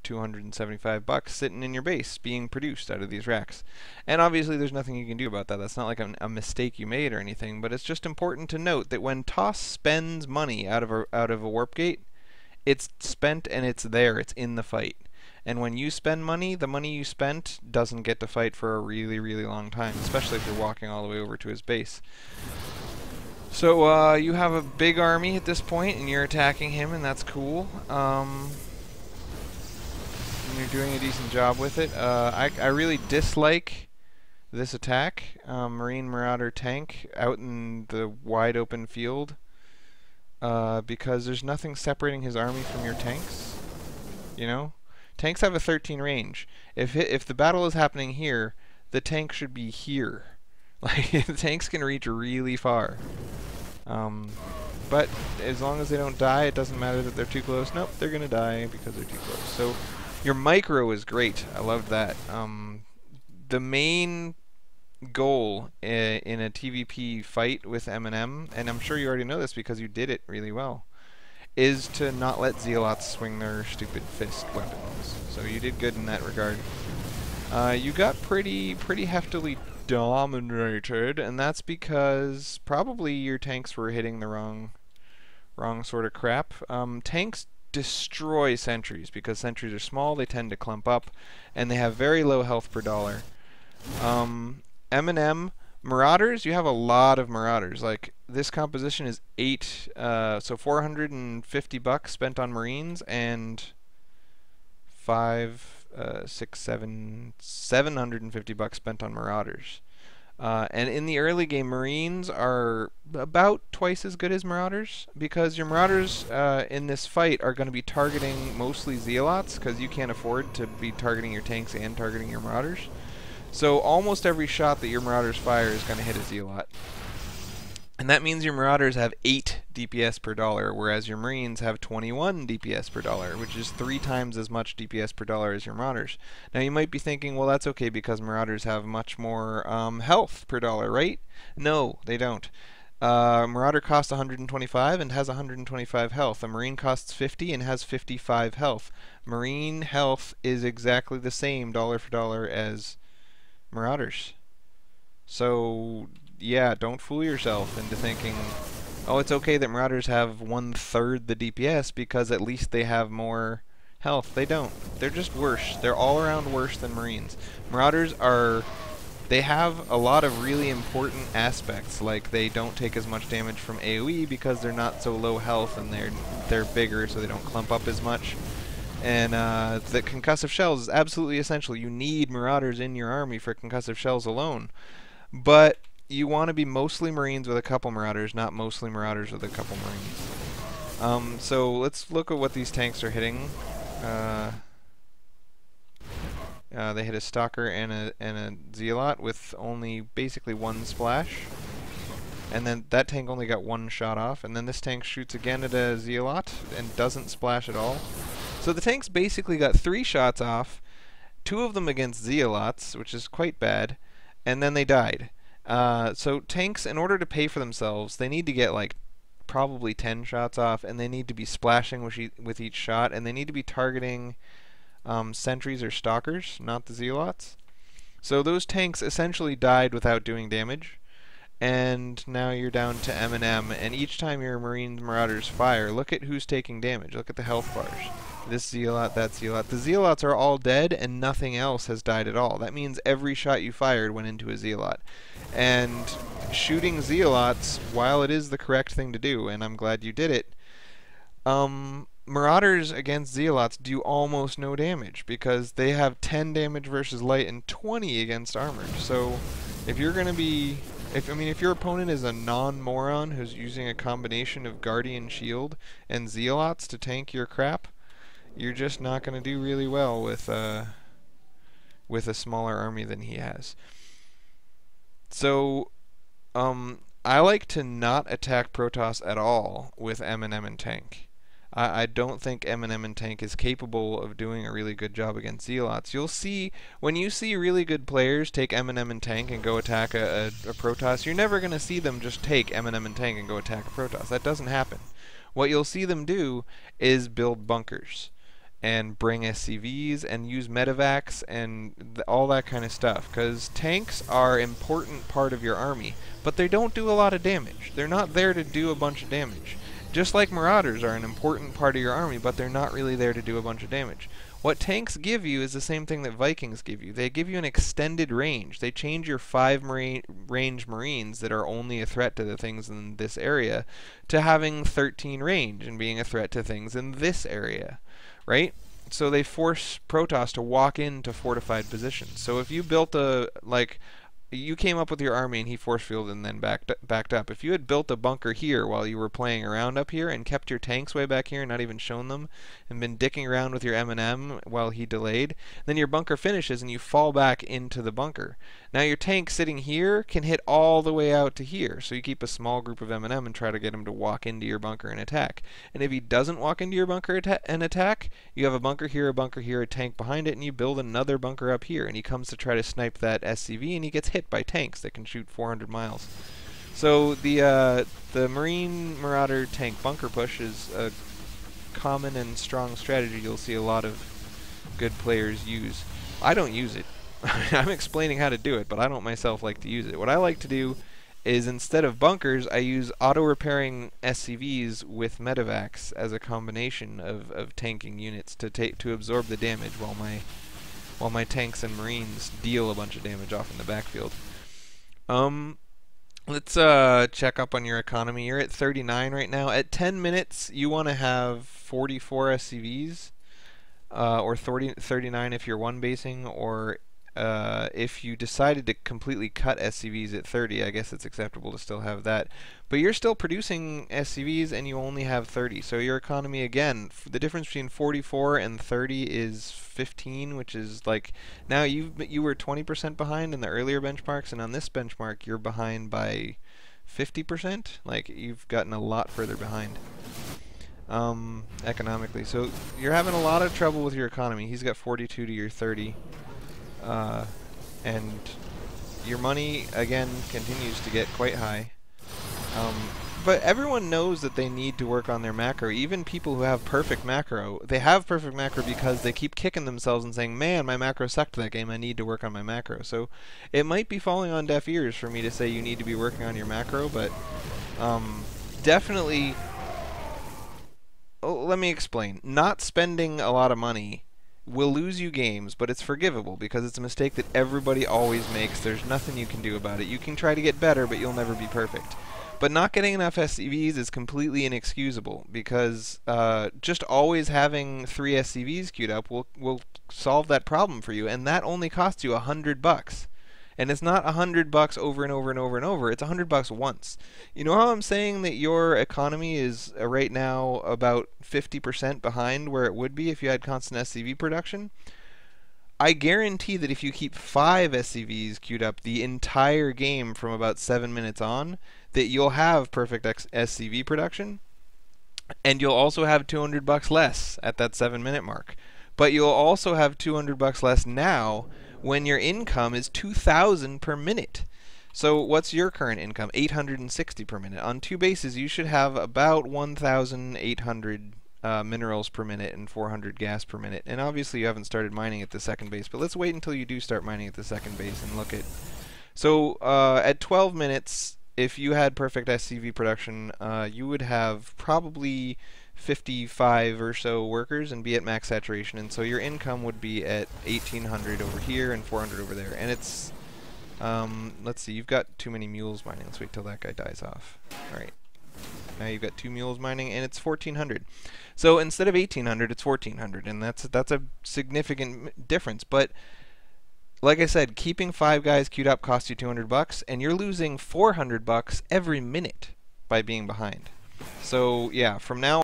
$275 sitting in your base being produced out of these racks. And obviously there's nothing you can do about that. That's not like a mistake you made or anything, but it's just important to note that when Toss spends money out of a warp gate, it's spent and it's there, it's in the fight. And when you spend money, the money you spent doesn't get to fight for a really, really long time, especially if you're walking all the way over to his base. So you have a big army at this point, and you're attacking him, and that's cool. And you're doing a decent job with it. I really dislike this attack, Marine Marauder tank out in the wide open field, because there's nothing separating his army from your tanks. You know, tanks have a 13 range. If the battle is happening here, the tank should be here. Like, the tanks can reach really far. But as long as they don't die, it doesn't matter that they're too close. Nope, they're gonna die because they're too close. So your micro is great. I loved that. The main goal in a TvP fight with M&M, and I'm sure you already know this because you did it really well, is to not let Zealots swing their stupid fist weapons. So you did good in that regard. You got pretty heftily dominated, and that's because probably your tanks were hitting the wrong sort of crap. Tanks destroy sentries because sentries are small, they tend to clump up, and they have very low health per dollar. M&M Marauders, you have a lot of Marauders. Like, this composition is 8, so $450 spent on Marines, and 750 spent on Marauders. And in the early game, Marines are about twice as good as Marauders, because your Marauders in this fight are going to be targeting mostly Zealots, because you can't afford to be targeting your tanks and targeting your Marauders. So almost every shot that your Marauders fire is going to hit a Zealot. And that means your Marauders have 8 DPS per dollar, whereas your Marines have 21 DPS per dollar, which is 3 times as much DPS per dollar as your Marauders. Now you might be thinking, well, that's okay because Marauders have much more health per dollar, right? No, they don't. Marauder costs 125 and has 125 health. A Marine costs 50 and has 55 health. Marine health is exactly the same dollar for dollar as Marauders. So yeah, don't fool yourself into thinking, oh, it's okay that Marauders have 1/3 the DPS because at least they have more health. They don't. They're just worse. They're all around worse than Marines. Marauders they have a lot of really important aspects, like they don't take as much damage from AoE because they're not so low health, and they're bigger so they don't clump up as much. And the concussive shells is absolutely essential. You need Marauders in your army for concussive shells alone. But you want to be mostly Marines with a couple Marauders, not mostly Marauders with a couple Marines. So let's look at what these tanks are hitting. They hit a Stalker and a Zealot with only basically 1 splash. And then that tank only got 1 shot off. And then this tank shoots again at a Zealot and doesn't splash at all. So the tanks basically got 3 shots off, 2 of them against Zealots, which is quite bad, and then they died. So tanks, in order to pay for themselves, they need to get like probably 10 shots off, and they need to be splashing with each shot, and they need to be targeting sentries or stalkers, not the Zealots. So those tanks essentially died without doing damage. And now you're down to M&M, and each time your Marines Marauders fire, look at who's taking damage. Look at the health bars. This Zealot, that Zealot. The Zealots are all dead, and nothing else has died at all. That means every shot you fired went into a Zealot. And shooting Zealots, while it is the correct thing to do, and I'm glad you did it, Marauders against Zealots do almost no damage, because they have 10 damage versus light and 20 against armored. So if you're going to be... if your opponent is a non-moron who's using a combination of Guardian Shield and Zealots to tank your crap, you're just not going to do really well with a smaller army than he has. So, I like to not attack Protoss at all with M&M and tank. I don't think M&M and tank is capable of doing a really good job against Zealots. You'll see, when you see really good players take M&M and tank and go attack a Protoss, you're never going to see them just take M&M and tank and go attack a Protoss. That doesn't happen. What you'll see them do is build bunkers. and bring SCVs and use medevacs and all that kind of stuff, because tanks are an important part of your army, but they don't do a lot of damage. They're not there to do a bunch of damage. Just like Marauders are an important part of your army, but they're not really there to do a bunch of damage. What tanks give you is the same thing that Vikings give you. They give you an extended range. They change your 5-range Marines that are only a threat to the things in this area to having 13 range and being a threat to things in this area. Right? So they force Protoss to walk into fortified positions. So if you built you came up with your army and he force fielded and then backed up. If you had built a bunker here while you were playing around up here and kept your tanks way back here and not even shown them and been dicking around with your M&M while he delayed, then your bunker finishes and you fall back into the bunker. Now your tank sitting here can hit all the way out to here, so you keep a small group of M&M and try to get him to walk into your bunker and attack. And if he doesn't walk into your bunker and attack, you have a bunker here, a tank behind it, and you build another bunker up here, and he comes to try to snipe that SCV and he gets hit by tanks that can shoot 400 miles. So the Marine Marauder tank bunker push is a common and strong strategy you'll see a lot of good players use. I don't use it. I'm explaining how to do it, but I don't myself like to use it. What I like to do is, instead of bunkers, I use auto-repairing SCVs with medevacs as a combination of tanking units to absorb the damage while my tanks and Marines deal a bunch of damage off in the backfield. Let's check up on your economy. You're at 39 right now. At 10 minutes, you want to have 44 SCVs, or 39 if you're one basing, or if you decided to completely cut SCVs at 30, I guess it's acceptable to still have that. But you're still producing SCVs and you only have 30. So your economy, again, the difference between 44 and 30 is 15, which is like, now you were 20% behind in the earlier benchmarks, and on this benchmark you're behind by 50%. Like, you've gotten a lot further behind economically. So you're having a lot of trouble with your economy. He's got 42 to your 30. And your money, again, continues to get quite high. But everyone knows that they need to work on their macro. Even people who have perfect macro, they have perfect macro because they keep kicking themselves and saying, man, my macro sucked that game, I need to work on my macro. So it might be falling on deaf ears for me to say you need to be working on your macro, but definitely, let me explain. Not spending a lot of money will lose you games, but it's forgivable because it's a mistake that everybody always makes. There's nothing you can do about it. You can try to get better, but you'll never be perfect. But not getting enough SCVs is completely inexcusable, because just always having 3 SCVs queued up will solve that problem for you, and that only costs you $100. And it's not $100 over and over and over and over. It's $100 once. You know how I'm saying that your economy is right now about 50% behind where it would be if you had constant SCV production? I guarantee that if you keep 5 SCVs queued up the entire game from about 7 minutes on, that you'll have perfect SCV production, and you'll also have $200 less at that 7-minute mark. But you'll also have $200 less now when your income is 2,000 per minute. So what's your current income? 860 per minute. On 2 bases, you should have about 1,800 minerals per minute and 400 gas per minute. And obviously you haven't started mining at the second base, but let's wait until you do start mining at the second base and look at. So at 12 minutes, if you had perfect SCV production, you would have probably 55 or so workers and be at max saturation, and so your income would be at 1,800 over here and 400 over there. And it's, let's see, you've got too many mules mining. Let's wait till that guy dies off. Alright, now you've got 2 mules mining, and it's 1,400. So instead of 1,800, it's 1,400, and that's a significant difference. But like I said, keeping 5 guys queued up costs you $200, and you're losing $400 every minute by being behind. So yeah, from now